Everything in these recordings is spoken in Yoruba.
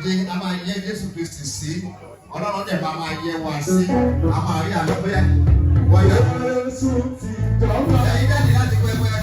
dìde a máa yẹ Jésù Kristi sí Ọlọ́run dẹ̀ máa yẹ wá sí a máa rí àlọ́bẹ̀yà wọ́yọ̀ ẹ̀yin dẹ́ni láti pẹ́pẹ́.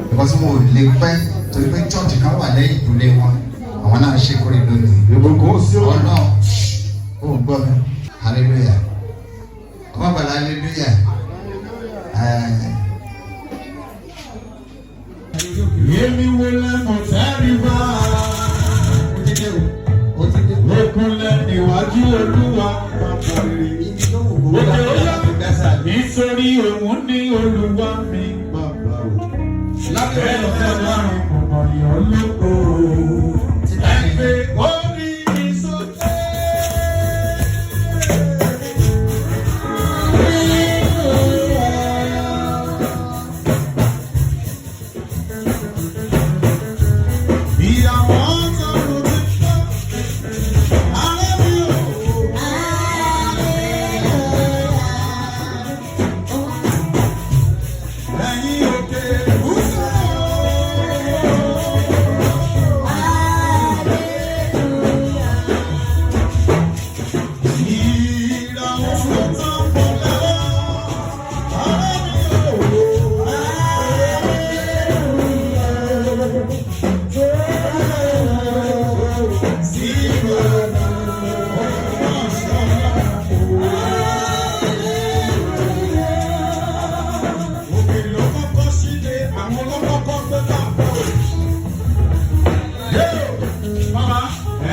Because mo lè pẹ́ torí pé church kan wà lẹ́yìn ìdúlé wọn àwọn náà ṣe kórè lónìí. Ọlọ́run Oh, God. Hallelujah. Come on, hallelujah. Yemi wole mo tẹ́ríba. Okunlẹ̀ níwájú Olúwa bàbá rere. Òkè Olúwa nítorí òun ní Olúwa mi bàbá o. Lábẹ́ ọ̀fẹ́ lọ́rùn ọmọ ìyọ́ lóko. Ẹgbẹ́ orí mi sókè. Ìyàwó ọ̀tọ̀ ló ti tọ́. Alẹ́ mi ò. Ẹ̀yin òkè Bùsọ̀. Ìràwọ̀ ọ̀tọ̀ pọ̀ lọ́wọ́. Alẹ́ mi ò. Sí ìgbàlá. Òkè ló kọ́kọ́ sílé, àwọn olókọ́kọ́ gbé bàbá o. Bàbá,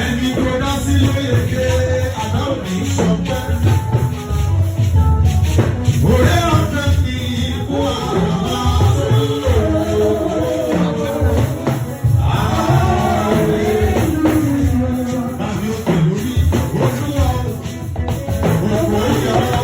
ẹni tó dá sí lóye ké, àdá ò ní sọpẹ́. Òré ọ̀fẹ́ kì í kú àbá. Bàbá òkè lórí, Olúwa o, òkú ìyá.